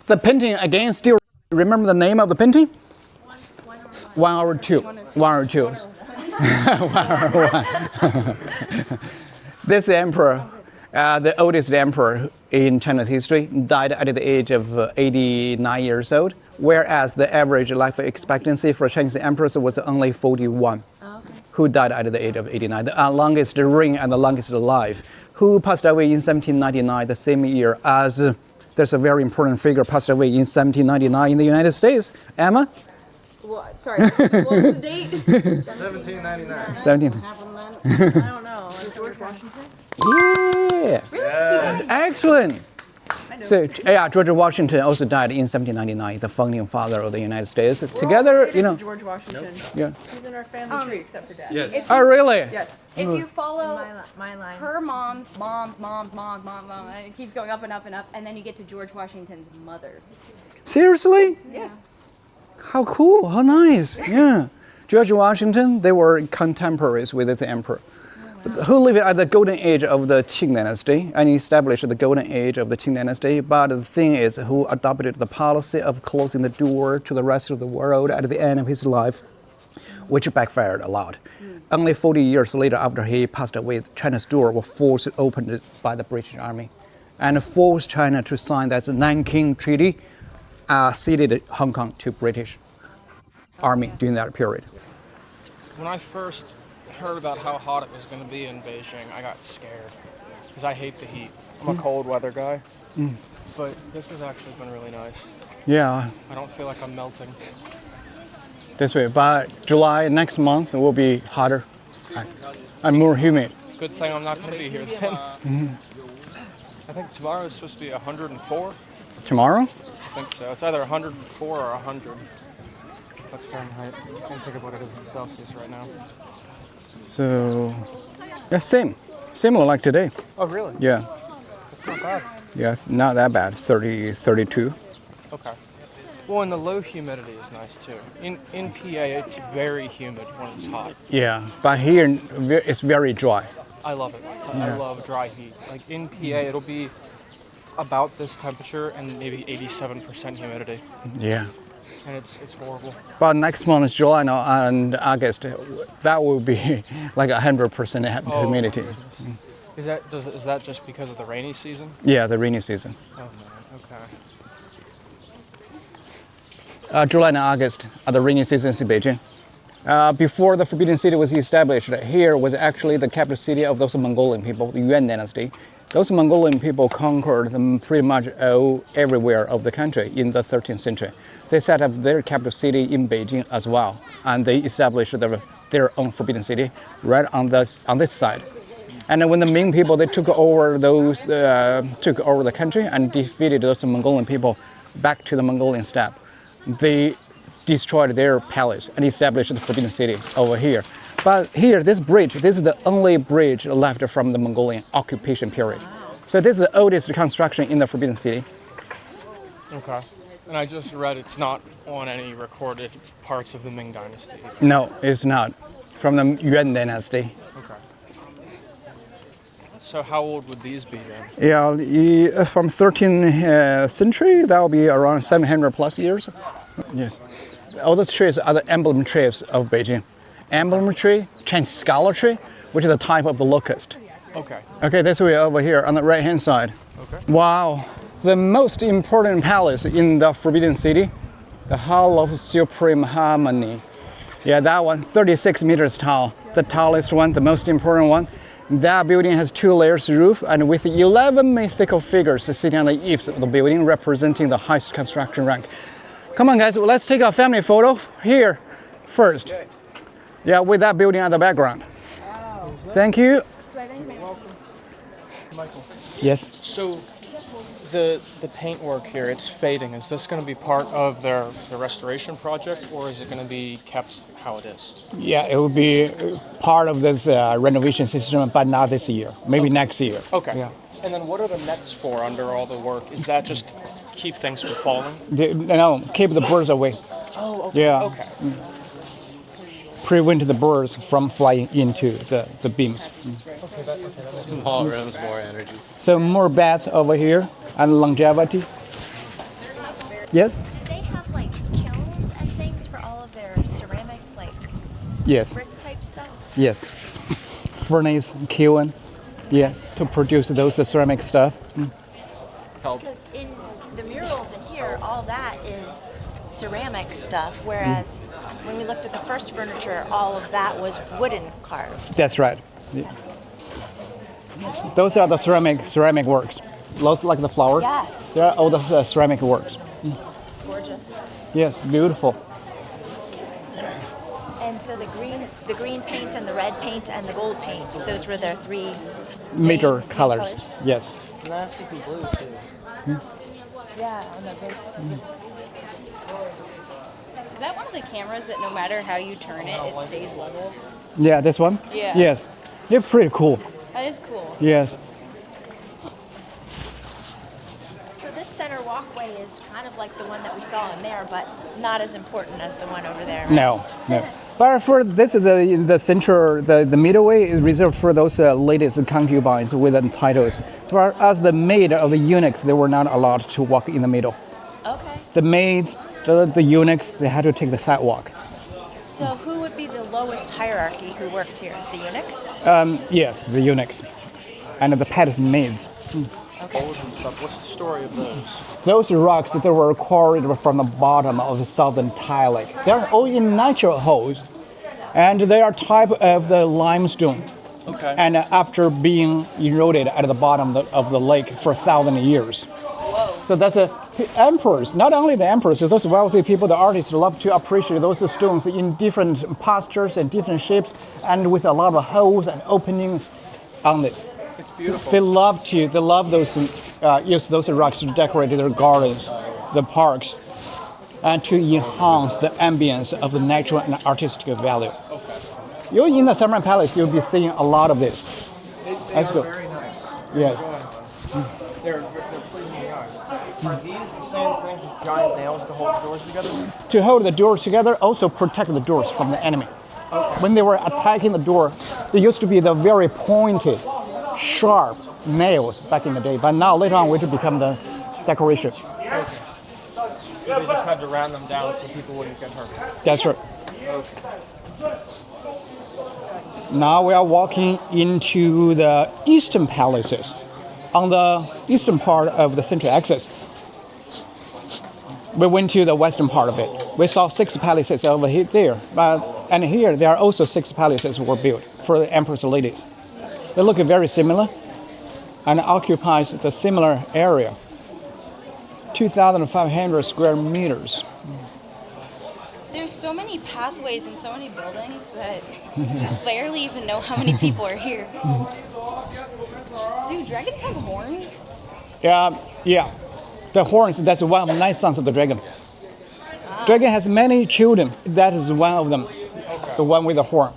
The painting again, still remember the name of the painting? One or two. One or two. One or one. This emperor, the oldest emperor in China's history, died at the age of 89 years old, whereas the average life expectancy for Chinese emperors was only 41. Who died at the age of 89, the longest reign and the longest life. Who passed away in 1799, the same year as, there's a very important figure passed away in 1799 in the United States. Emma? What? Sorry, what was the date? 1799. 17. I don't know. George Washington? Yeah. Really? Yes. Excellent. So, yeah, George Washington also died in 1799, the founding father of the United States. Together, you know. George Washington. Yeah. He's in our family tree except for Dad. Yes. Oh, really? Yes. If you follow her mom's, and it keeps going up and up and up, and then you get to George Washington's mother. Seriously? Yes. How cool, how nice. Yeah. George Washington, they were contemporaries with the emperor. Who lived at the golden age of the Qing dynasty and established the golden age of the Qing dynasty. But the thing is, who adopted the policy of closing the door to the rest of the world at the end of his life, which backfired a lot. Only 40 years later, after he passed away, China's door was forced opened by the British Army and forced China to sign that Nanking Treaty, ceded Hong Kong to British Army during that period. When I first heard about how hot it was going to be in Beijing, I got scared because I hate the heat. I'm a cold weather guy, but this has actually been really nice. Yeah, I don't feel like I'm melting. this way. But July next month will be hotter and more humid. Good thing I'm not going to be here then. I think tomorrow is supposed to be 104. Tomorrow? I think so. It's either 104 or 100. That's Fahrenheit. I can't think of what it is in Celsius right now. So, yeah, similar like today. Oh, really? Yeah, It's not bad. yeah, not that bad. 30, 32. Okay. Well, and the low humidity is nice too. In PA, it's very humid when it's hot. Yeah, but here it's very dry. I love it. I love dry heat. Like in PA, it'll be about this temperature and maybe 87% humidity. Yeah. And it's horrible. But next month is July now and August. That will be like 100% humidity. Is that just because of the rainy season? Yeah, the rainy season. Oh man, okay. July and August are the rainy seasons in Beijing. Before the Forbidden City was established, here was actually the capital city of those Mongolian people, the Yuan dynasty. Those Mongolian people conquered pretty much everywhere of the country in the 13th century. They set up their capital city in Beijing as well, and they established their own Forbidden City right on this side. And when the Ming people they took over the country and defeated those Mongolian people back to the Mongolian steppe, they destroyed their palace and established the Forbidden City over here. But here, this is the only bridge left from the Mongolian occupation period. So this is the oldest construction in the Forbidden City. Okay. And I just read it's not on any recorded parts of the Ming Dynasty. No, it's not. From the Yuan Dynasty. Okay. So how old would these be then? Yeah, from 13th century, that will be around 700 plus years. Yes. All those trees are the emblem trees of Beijing. Emblem tree, Chinese scholar tree, which is a type of the locust. Okay. Okay, this way over here on the right-hand side. Okay. Wow. The most important palace in the Forbidden City, the Hall of Supreme Harmony. Yeah, that one, 36 meters tall, the tallest one, the most important one. That building has 2 layers roof and with 11 mythical figures sitting on the eaves of the building representing the highest construction rank. Come on guys, let's take a family photo here first. Okay. Yeah, with that building at the background. Wow. Thank you. Welcome. Michael. Yes. So the paintwork here, it's fading. Is this going to be part of the restoration project, or is it going to be kept how it is? Yeah, it will be part of this renovation system, but not this year. Maybe next year. Okay. Yeah. And then what are the nets for under all the work? Is that just keep things from falling? No, keep the birds away. Oh, okay. Yeah. Okay. Prevent the birds from flying into the beams. Small rooms, more energy. So more bats over here and longevity. Yes? Did they have like kilns and things for all of their ceramic, like Yes. brick type stuff? Yes. Furnace, kiln. Yes. To produce those ceramic stuff. Because in the murals in here, all that is ceramic stuff, whereas when we looked at the first furniture, all of that was wooden carved. That's right. Yeah. Those are the ceramic works. Look like the flower. Yes. They are all the ceramic works. It's gorgeous. Yes, beautiful. And so the green paint and the red paint and the gold paint, those were their three Major main colors. Yes. And I see some blue too. Yeah, on the big. Is that one of the cameras that no matter how you turn it, it stays level? Yeah, this one? Yeah. Yes. They're pretty cool. That is cool. Yes. So this center walkway is kind of like the one that we saw in there, but not as important as the one over there. Right? No. But for this, the center, the middle way is reserved for those ladies concubines with the titles. For us, the maid of the eunuchs, they were not allowed to walk in the middle. Okay. The maids, the eunuchs, they had to take the sidewalk. So who would be the lowest hierarchy who worked here? The eunuchs? Yes, the eunuchs. And the palace maids. Holes and stuff. What's the story of those? Those rocks that were quarried from the bottom of the southern tile lake. They're all in natural holes, and they are type of the limestone. Okay. And after being eroded at the bottom of the lake for 1,000 years. So that's emperors, not only the emperors, those wealthy people, the artists love to appreciate those stones in different postures and different shapes, and with a lot of holes and openings on this. It's beautiful. They love those, use those rocks to decorate their gardens, the parks, and to enhance the ambience of the natural and artistic value. Okay. You're in the Summer Palace, you'll be seeing a lot of this. That's good. Very nice. Yes. They're pleasing the eyes. Are these the same things as giant nails to hold the doors together? To hold the doors together, also protect the doors from the enemy. Okay. When they were attacking the door, there used to be the very pointed, sharp nails back in the day, but now later on it become the decoration. Okay. So they just had to round them down so people wouldn't get hurt. That's right. Okay. Now we are walking into the eastern palaces. On the eastern part of the central axis, we went to the western part of it. We saw 6 palaces over there, and here there are also 6 palaces were built for the emperor's ladies. They look very similar and occupies the similar area, 2,500 square meters. There's so many pathways and so many buildings that you barely even know how many people are here. Do dragons have horns? Yeah. The horns, that's one of the 9 sons of the dragon. Dragon has many children. That is one of them, the one with the horn.